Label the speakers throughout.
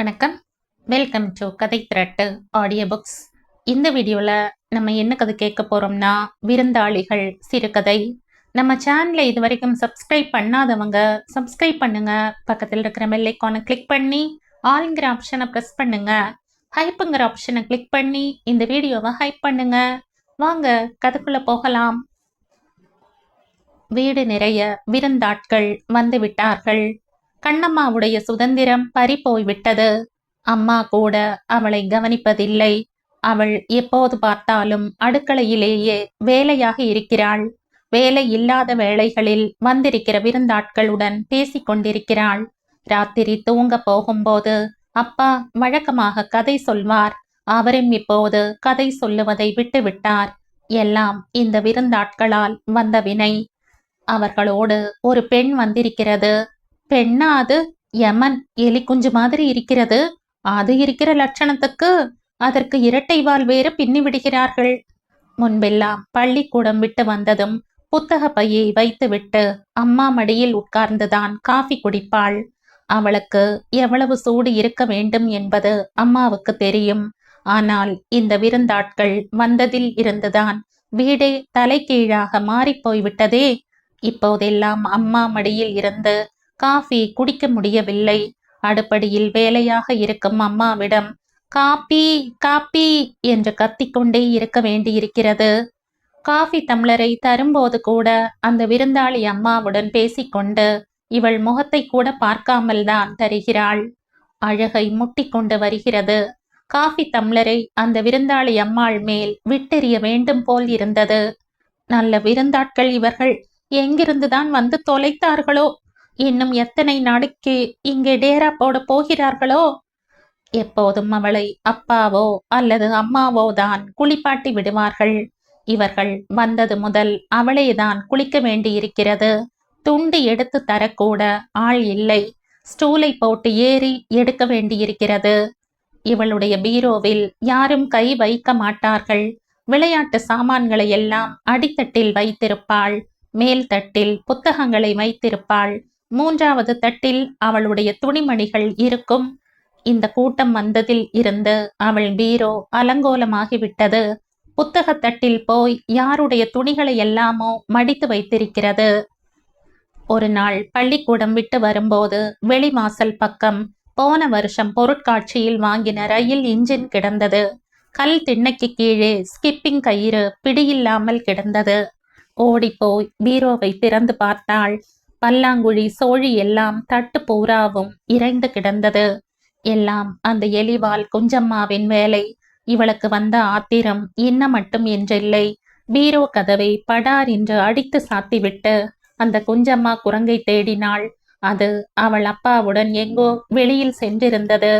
Speaker 1: வணக்கம். Welcome to கதை திரட்டு audio books. இந்த வீடியோவில் நம்ம என்ன கதை கேட்க போகிறோம்னா, விருந்தாளிகள் சிறுகதை. நம்ம சேனலை இது வரைக்கும் சப்ஸ்கிரைப் பண்ணாதவங்க சப்ஸ்கிரைப் பண்ணுங்க. பக்கத்தில் இருக்கிற பெல் ஐக்கானை கிளிக் பண்ணி ஆல்ங்கிற ஆப்ஷனை ப்ரெஸ் பண்ணுங்க. ஹைப்புங்கிற ஆப்ஷனை கிளிக் பண்ணி இந்த வீடியோவை ஹைப் பண்ணுங்க. வாங்க கதைக்குள்ள போகலாம். வீடு நிறைய விருந்தாட்கள் வந்து விட்டார்கள். கண்ணம்மாவுடைய சுதந்திரம் பறி போய்விட்டது. அம்மா கூட அவளை கவனிப்பதில்லை. அவள் எப்போது பார்த்தாலும் அடுக்களையிலேயே வேலையாக இருக்கிறாள். வேலை இல்லாத வேளைகளில் வந்திருக்கிற விருந்தாட்களுடன் பேசிக்கொண்டிருக்கிறாள். ராத்திரி தூங்க போகும்போது அப்பா வழக்கமாக கதை சொல்வார். அவரும் இப்போது கதை சொல்லுவதை விட்டுவிட்டார். எல்லாம் இந்த விருந்தாட்களால் வந்த வினை. அவர்களோடு ஒரு பெண் வந்திருக்கிறது. பெண்ணா அது? யமன் எலி குஞ்சு மாதிரி இருக்கிறது. அது இருக்கிற லட்சணத்துக்கு அதற்கு இரட்டை வால் வேறு பின்னி விடுகிறார்கள். முன்பெல்லாம் பள்ளிக்கூடம் விட்டு வந்ததும் புத்தக பையை வைத்துவிட்டு அம்மா மடியில் உட்கார்ந்துதான் காஃபி குடிப்பாள். அவளுக்கு எவ்வளவு சூடு இருக்க வேண்டும் என்பது அம்மாவுக்கு தெரியும். ஆனால் இந்த விருந்தாட்கள் வந்ததில் இருந்துதான் வீடே தலைகீழாக மாறிப்போய்விட்டதே. இப்போதெல்லாம் அம்மா மடியில் இருந்து காஃபி குடிக்க முடியவில்லை. அடுப்படியில் வேலையாக இருக்கும் அம்மாவிடம் காப்பி காப்பி என்று கத்திக்கொண்டே இருக்க வேண்டியிருக்கிறது. காஃபி டம்ளரை தரும்போது கூட அந்த விருந்தாளி அம்மாவுடன் பேசிக்கொண்டு இவள் முகத்தை கூட பார்க்காமல் தான் தருகிறாள். அழகை முட்டிக்கொண்டு வருகிறது. காஃபி டம்ளரை அந்த விருந்தாளி அம்மாள் மேல் விட்டெறிய வேண்டும் போல் இருந்தது. நல்ல விருந்தாட்கள் இவர்கள் எங்கிருந்துதான் வந்து தொலைத்தார்களோ? இன்னும் எத்தனை நாளைக்கு இங்கே டேரா போட போகிறார்களோ? எப்போதும் அவளை அப்பாவோ அல்லது அம்மாவோ தான் குளிப்பாட்டி விடுவார்கள். இவர்கள் வந்தது முதல் அவளேதான் குளிக்க வேண்டியிருக்கிறது. துண்டு எடுத்து தரக்கூட ஆள் இல்லை. ஸ்டூலை போட்டு ஏறி எடுக்க வேண்டியிருக்கிறது. இவளுடைய பீரோவில் யாரும் கை வைக்க மாட்டார்கள். விளையாட்டு சாமான்களை எல்லாம் அடித்தட்டில் வைத்திருப்பாள். மேல் தட்டில் புத்தகங்களை வைத்திருப்பாள். மூன்றாவது தட்டில் அவளுடைய துணிமணிகள் இருக்கும். இந்த கூட்டம் வந்ததில் இருந்து அவள் பீரோ அலங்கோலமாகிவிட்டது. புத்தகத்தட்டில் போய் யாருடைய துணிகளை எல்லாமோ மடித்து வைத்திருக்கிறது. ஒரு நாள் பள்ளிக்கூடம் விட்டு வரும்போது வெளிவாசல் பக்கம் போன வருஷம் பொருட்காட்சியில் வாங்கின ரயில் இன்ஜின் கிடந்தது. கல் திண்ணைக்கு கீழே ஸ்கிப்பிங் கயிறு பிடியில்லாமல் கிடந்தது. ஓடிப்போய் பீரோவை திறந்து பார்த்தாள். பல்லாங்குழி சோழி எல்லாம் தட்டு பூராவும் இறைந்து கிடந்தது. எல்லாம் அந்த எலிவால் குஞ்சம்மாவின் வேலை. இவளுக்கு வந்த ஆத்திரம் இன்ன மட்டும் என்றில்லை. பீரோ கதவை படார் என்று அடித்து சாத்திவிட்டு அந்த குஞ்சம்மா குரங்கை தேடினாள். அது அவள் அப்பாவுடன் எங்கோ வெளியில் சென்றிருந்தது.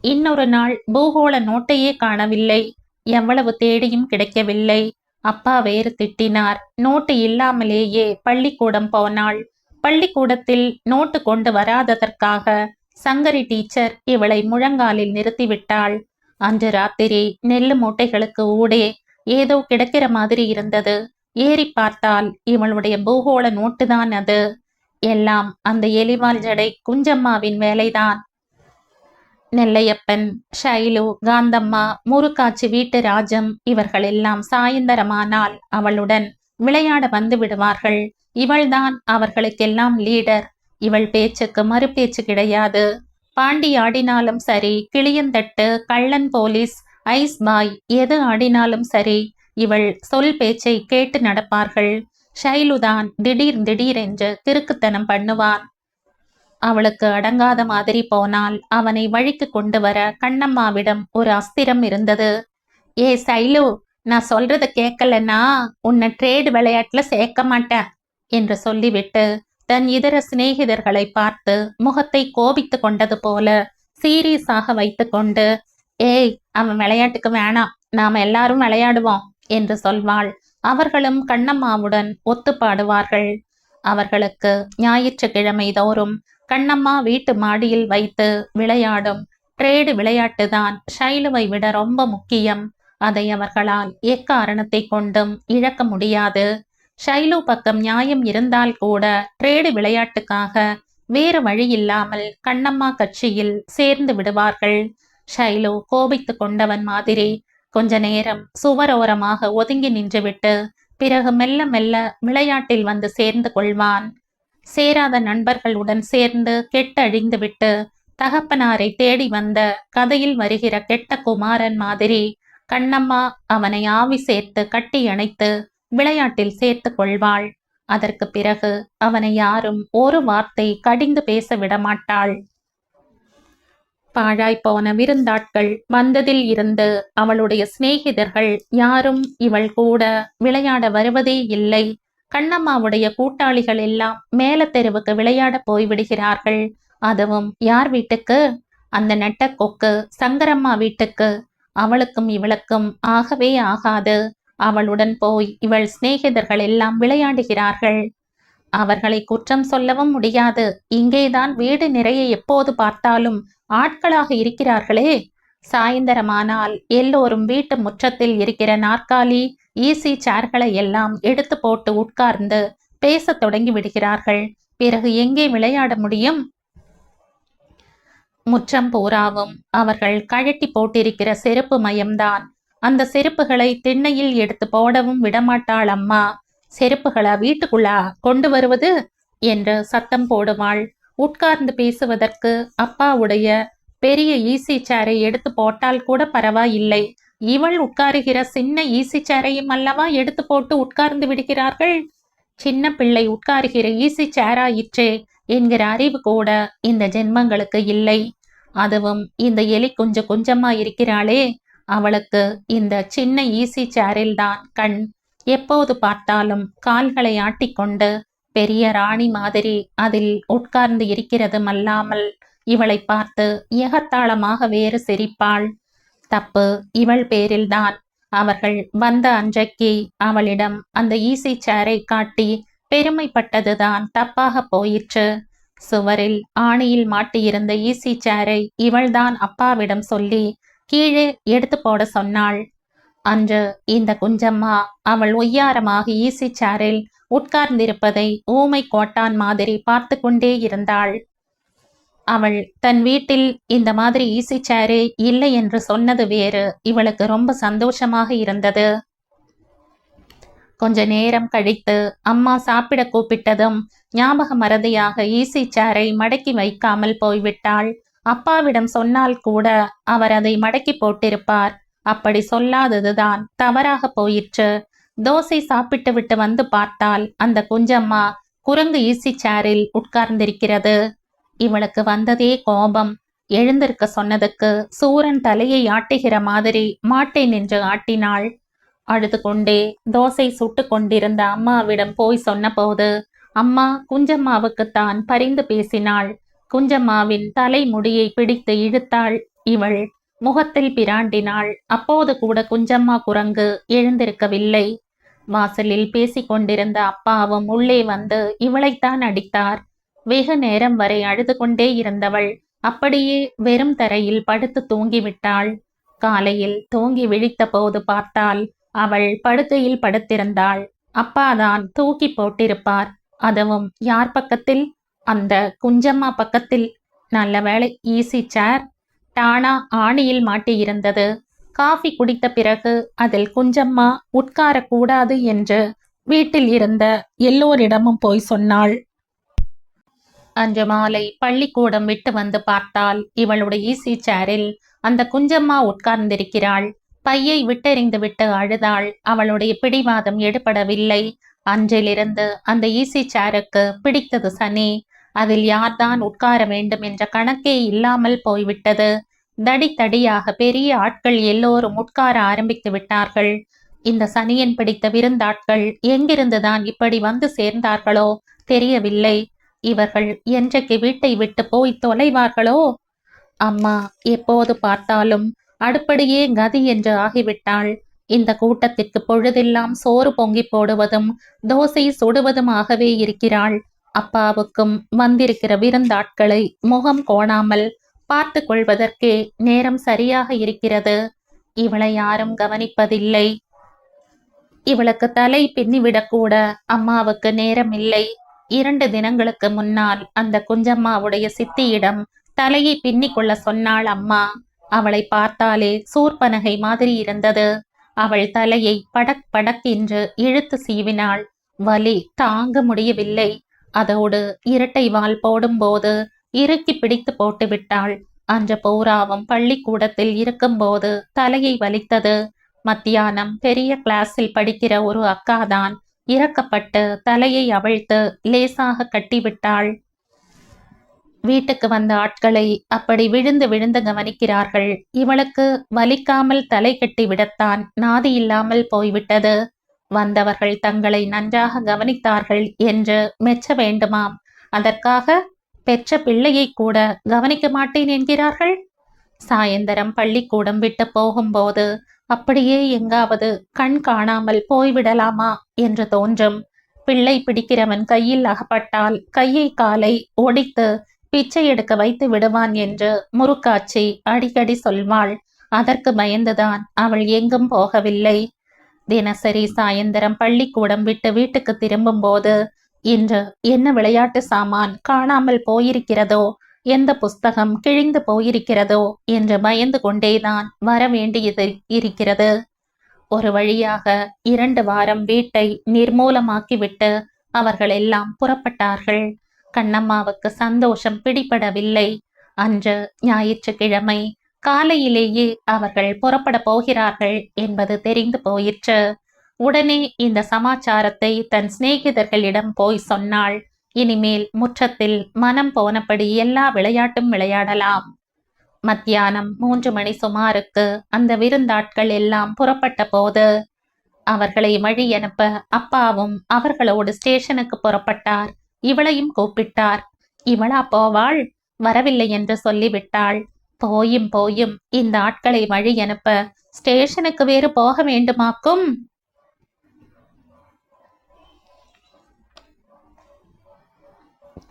Speaker 1: இன்னொரு நாள் பூகோள நோட்டையே காணவில்லை. எவ்வளவு தேடியும் கிடைக்கவில்லை. அப்பா வேறு திட்டினார். நோட்டு இல்லாமலேயே பள்ளிக்கூடம் போனாள். பள்ளிக்கூடத்தில் நோட்டு கொண்டு வராததற்காக சங்கரி டீச்சர் இவளை முழங்காலில் நிறுத்திவிட்டாள். அன்று ராத்திரி நெல்லு மூட்டைகளுக்கு ஊடே ஏதோ கிடக்கிற மாதிரி இருந்தது. ஏறி பார்த்தால் இவளுடைய பூகோள நோட்டுதான் அது. எல்லாம் அந்த எலிவால் ஜடை குஞ்சம்மாவின் வேலைதான். நெல்லையப்பன், ஷைலு, காந்தம்மா, முருக்காச்சி வீட்டு ராஜம் இவர்கள் எல்லாம் சாயந்தரமானால் அவளுடன் விளையாட வந்து விடுவார்கள். இவள்தான் அவர்களுக்கெல்லாம் லீடர். இவள் பேச்சுக்கு மறுபேச்சு கிடையாது. பாண்டி ஆடினாலும் சரி, கிளியந்தட்டு, கள்ளன் போலீஸ், ஐஸ் பாய் எது ஆடினாலும் சரி, இவள் சொல் பேச்சை கேட்டு நடப்பார்கள். ஷைலுதான் திடீர் திடீரென்று கிறுக்குத்தனம் பண்ணுவான். அவளுக்கு அடங்காத மாதிரி போனால் அவனை வழிக்கு கொண்டு வர கண்ணம்மாவிடம் ஒரு அஸ்திரம் இருந்தது. ஏ சைலு, நான் சொல்றத கேட்கலன்னா உன்னை ட்ரேடு விளையாட்டுல சேர்க்க மாட்டேன் என்று சொல்லிவிட்டு தன் இதர சிநேகிதர்களை பார்த்து முகத்தை கோபித்து கொண்டது போல சீரியஸாக வைத்து கொண்டு, ஏய், அவன் விளையாட்டுக்கு வேணாம், நாம எல்லாரும் விளையாடுவோம் என்று சொல்வாள். அவர்களும் கண்ணம்மாவுடன் ஒத்து பாடுவார்கள். அவர்களுக்கு ஞாயிற்றுக்கிழமை தோறும் கண்ணம்மா வீட்டு மாடியில் வைத்து விளையாடும் ட்ரேடு விளையாட்டுதான் ஷைலுவை விட ரொம்ப முக்கியம். அதை அவர்களால் எக்காரணத்தை கொண்டும் இழக்க முடியாது. ஷைலு பக்கம் நியாயம் இருந்தால் கூட ட்ரேடு விளையாட்டுக்காக வேறு வழி இல்லாமல் கண்ணம்மா கட்சியில் சேர்ந்து விடுவார்கள். ஷைலு கோபித்து கொண்டவன் மாதிரி கொஞ்ச நேரம் சுவரோரமாக ஒதுங்கி நின்றுவிட்டு பிறகு மெல்ல மெல்ல விளையாட்டில் வந்து சேர்ந்து கொள்வான். சேராத நண்பர்களுடன் சேர்ந்து கெட்டழிந்து விட்டு தகப்பனாரை தேடி வந்த கதையில் வருகிற கெட்ட குமாரன் மாதிரி கண்ணம்மா அவனை ஆவி சேர்த்து கட்டி அணைத்து விளையாட்டில் சேர்த்து கொள்வாள். அதற்கு பிறகு அவனை யாரும் ஒரு வார்த்தை கடிந்து பேச விடமாட்டாள். பாழாய்ப்போன விருந்தாட்கள் வந்ததில் இருந்து அவளுடைய சிநேகிதர்கள் யாரும் இவள் கூட விளையாட வருவதே இல்லை. கண்ணம்மாவுடைய கூட்டாளிகள் எல்லாம் மேல தெருவுக்கு விளையாட போய்விடுகிறார்கள். அதுவும் யார் வீட்டுக்கு? அந்த நெட்ட கொக்கு சங்கரம்மா வீட்டுக்கு. அவளுக்கும் இவளுக்கும் ஆகவே ஆகாது. அவளுடன் போய் இவள் சிநேகிதர்கள் எல்லாம் விளையாடுகிறார்கள். அவர்களை குற்றம் சொல்லவும் முடியாது. இங்கேதான் வீடு நிறைய எப்போது பார்த்தாலும் ஆட்களாக இருக்கிறார்களே. சாயந்தரமானால் எல்லோரும் வீட்டு முற்றத்தில் இருக்கிற நாற்காலி ஈசி சேர்களை எல்லாம் எடுத்து போட்டு உட்கார்ந்து பேசத் தொடங்கி விடுகிறார்கள். பிறகு எங்கே விளையாட முடியும்? முற்றம் பூராவும் அவர்கள் கழட்டி போட்டிருக்கிற செருப்பு மயம்தான். அந்த செருப்புகளை திண்ணையில் எடுத்து போடவும் விடமாட்டாள் அம்மா. செருப்புகளா வீட்டுக்குள்ளா கொண்டு வருவது என்று சத்தம் போடுவாள். உட்கார்ந்து பேசுவதற்கு அப்பாவுடைய பெரிய ஈசி சேரை எடுத்து போட்டால் கூட பரவாயில்லை. இவள் உட்காருகிற சின்ன ஈசி சேரையும் அல்லவா எடுத்து போட்டு உட்கார்ந்து விடுகிறார்கள். சின்ன பிள்ளை உட்காருகிற ஈசி சேராயிற்றே என்கிற அறிவு கூட இந்த ஜென்மங்களுக்கு இல்லை. அதுவும் இந்த எலி கொஞ்சம் கொஞ்சமா இருக்கிறாளே, அவளுக்கு இந்த சின்ன ஈசி சேரில் தான் கண். எப்போது பார்த்தாலும் கால்களை ஆட்டிக்கொண்டு பெரிய ராணி மாதிரி அதில் உட்கார்ந்து இருக்கிறதும் அல்லாமல் இவளை பார்த்து ஏகத்தாளமாக வேறு சிரிப்பாள். தப்பு இவள் பேரில்தான். அவர்கள் வந்த அன்றைக்கு அவளிடம் அந்த ஈசி சேரை காட்டி பெருமைப்பட்டதுதான் தப்பாக போயிற்று. சுவரில் ஆணியில் மாட்டியிருந்த ஈசி சேரை இவள்தான் அப்பாவிடம் சொல்லி கீழே எடுத்து போட சொன்னாள். அன்று இந்த குஞ்சம்மா அவள் ஒய்யாரமாக ஈசி சேரில் உட்கார்ந்திருப்பதை ஊமை கோட்டான் மாதிரி பார்த்து கொண்டே இருந்தாள். அவள் தன் வீட்டில் இந்த மாதிரி ஈசி சேரே இல்லை என்று சொன்னது வேறு. இவளுக்கு ரொம்ப சந்தோஷமாக இருந்தது. கொஞ்ச நேரம் கழித்து அம்மா சாப்பிட கூப்பிட்டதும் ஞாபக மறதியாக ஈசி சேரை மடக்கி வைக்காமல் போய்விட்டாள். அப்பாவிடம் சொன்னால் கூட அவர் அதை மடக்கி போட்டிருப்பார். அப்படி சொல்லாததுதான் தவறாக போயிற்று. தோசை சாப்பிட்டு விட்டு வந்து பார்த்தால் அந்த குஞ்சம்மா குரங்கு ஈசி சேரில் உட்கார்ந்திருக்கிறது. இவளுக்கு வந்ததே கோபம். எழுந்திருக்க சொன்னதுக்கு சூரன் தலையை ஆட்டுகிற மாதிரி மாட்டேன் என்று ஆட்டினாள். அழுது கொண்டே தோசை சுட்டு கொண்டிருந்த அம்மாவிடம் போய் சொன்னபோது அம்மா குஞ்சம்மாவுக்குத்தான் பரிந்து பேசினாள். குஞ்சம்மாவின் தலை முடியை பிடித்து இழுத்தாள். இவள் முகத்தில் பிராண்டினாள். அப்போது கூட குஞ்சம்மா குரங்கு எழுந்திருக்கவில்லை. வாசலில் பேசிக்கொண்டிருந்த அப்பாவும் உள்ளே வந்து இவளைத்தான் அடித்தார். வெகு நேரம் வரை அழுது கொண்டே இருந்தவள் அப்படியே வெறும் தரையில் படுத்து தூங்கிவிட்டாள். காலையில் தூங்கி விழித்த போது பார்த்தால் அவள் படுக்கையில் படுத்திருந்தாள். அப்பாதான் தூக்கி போட்டிருப்பார். அதுவும் யார் பக்கத்தில்? அந்த குஞ்சம்மா பக்கத்தில். நல்ல வேளை ஈசி சேர் டானா ஆணியில் மாட்டியிருந்தது. காஃபி குடித்த பிறகு அதில் குஞ்சம்மா உட்காரக்கூடாது என்று வீட்டில் இருந்த எல்லோரிடமும் போய் சொன்னாள். அன்று மாலை பள்ளிக்கூடம் விட்டு வந்து பார்த்தால் இவளுடைய ஈசி சேரில் அந்த குஞ்சம்மா உட்கார்ந்திருக்கிறாள். பையை விட்டெறிந்து விட்டு அழுதாள். அவளுடைய பிடிவாதம் எடுபடவில்லை. அன்றிலிருந்து அந்த ஈசி சேருக்கு பிடித்தது சனி. அதில் யார்தான் உட்கார வேண்டும் என்ற கணக்கே இல்லாமல் போய்விட்டது. தடித்தடியாக பெரிய ஆட்கள் எல்லோரும் உட்கார ஆரம்பித்து விட்டார்கள். இந்த சனியன் பிடித்த விருந்தாட்கள் எங்கிருந்துதான் இப்படி வந்து சேர்ந்தார்களோ தெரியவில்லை. இவர்கள் என்றைக்கு வீட்டை விட்டு போய் தொலைவார்களோ? அம்மா எப்போது பார்த்தாலும் அடுப்படியே கதி என்று ஆகிவிட்டாள். இந்த கூட்டத்திற்கு பொழுதெல்லாம் சோறு பொங்கி போடுவதும் தோசை சுடுவதுமாகவே இருக்கிறாள். அப்பாவுக்கும் வந்திருக்கிற விருந்தாட்களை முகம் கோணாமல் பார்த்து கொள்வதற்கே நேரம் சரியாக இருக்கிறது. இவளை யாரும் கவனிப்பதில்லை. இவளுக்கு தலை பின்னிவிடக்கூட அம்மாவுக்கு நேரம் இல்லை. 2 தினங்களுக்கு முன்னால் அந்த குஞ்சம்மாவுடைய சித்தியிடம் தலையை பின்னிக் கொள்ள சொன்னாள் அம்மா. அவளை பார்த்தாலே சூர்பனகை மாதிரி இருந்தது. அவள் தலையை படக் படக் என்று இழுத்து சீவினாள். வலி தாங்க முடியவில்லை. அதோடு இரட்டை வால் போடும்போது இறுக்கி பிடித்து போட்டு விட்டாள். அன்று பூராவும் பள்ளிக்கூடத்தில் இருக்கும்போது தலையை வலித்தது. மத்தியானம் பெரிய கிளாஸில் படிக்கிற ஒரு அக்காதான் இறக்கப்பட்டு தலையை அவிழ்த்து லேசாக கட்டிவிட்டாள். வீட்டுக்கு வந்த ஆட்களை அப்படி விழுந்து விழுந்து கவனிக்கிறார்கள். இவளுக்கு வலிக்காமல் தலை கட்டி விடத்தான் நாதி இல்லாமல் போய்விட்டது. வந்தவர்கள் தங்களை நன்றாக கவனித்தார்கள் என்று மெச்ச வேண்டுமாம். அதற்காக பெற்ற பிள்ளையை கூட கவனிக்க மாட்டேன் என்கிறார்கள். சாயந்தரம் பள்ளிக்கூடம் விட்டு போகும்போது அப்படியே எங்காவது கண் காணாமல் போய்விடலாமா என்று தோன்றும். பிள்ளை பிடிக்கிறவன் கையில் அகப்பட்டால் கையை காலை ஒடித்து பிச்சை எடுக்க வைத்து விடுவான் என்று முறுக்காட்சி அடிக்கடி சொல்வாள். அதற்கு பயந்துதான் அவள் எங்கும் போகவில்லை. தினசரி சாயந்தரம் பள்ளிக்கூடம் விட்டு வீட்டுக்கு திரும்பும் போது இன்று என்ன விளையாட்டு சாமான் காணாமல் போயிருக்கிறதோ, எந்த புஸ்தகம் கிழிந்து போயிருக்கிறதோ என்று பயந்து கொண்டேதான் வர வேண்டியது இருக்கிறது. ஒரு வழியாக 2 வாரம் வீட்டை நிர்மூலமாக்கிவிட்டு அவர்கள் எல்லாம் புறப்பட்டார்கள். கண்ணம்மாவுக்கு சந்தோஷம் பிடிபடவில்லை. அன்று ஞாயிற்றுக்கிழமை காலையிலேயே அவர்கள் புறப்பட போகிறார்கள் என்பது தெரிந்து போயிற்று. உடனே இந்த சமாச்சாரத்தை தன் சிநேகிதர்களிடம் போய் சொன்னாள். இனிமேல் முற்றத்தில் மனம் போனபடி எல்லா விளையாட்டும் விளையாடலாம். மத்தியானம் 3 மணி சுமாருக்கு அந்த விருந்தாட்கள் எல்லாம் புறப்பட்ட போது அவர்களை வழி அனுப்ப அப்பாவும் அவர்களோடு ஸ்டேஷனுக்கு புறப்பட்டார். இவளையும் கூப்பிட்டார். இவளா போவாள்? வரவில்லை என்று சொல்லிவிட்டாள். போயும் போயும் இந்த ஆட்களை வழி அனுப்ப ஸ்டேஷனுக்கு வேறு போக வேண்டுமாக்கும்.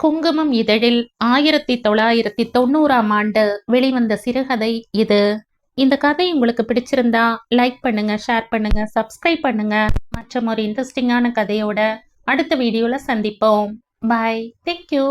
Speaker 1: குங்குமம் இதழில் 1990ஆம் ஆண்டு வெளிவந்த சிறுகதை இது. இந்த கதை உங்களுக்கு பிடிச்சிருந்தா லைக் பண்ணுங்க, ஷேர் பண்ணுங்க, சப்ஸ்கிரைப் பண்ணுங்க. மற்றும் ஒரு இன்ட்ரெஸ்டிங்கான கதையோட அடுத்த வீடியோல சந்திப்போம். பாய். தேங்க்யூ.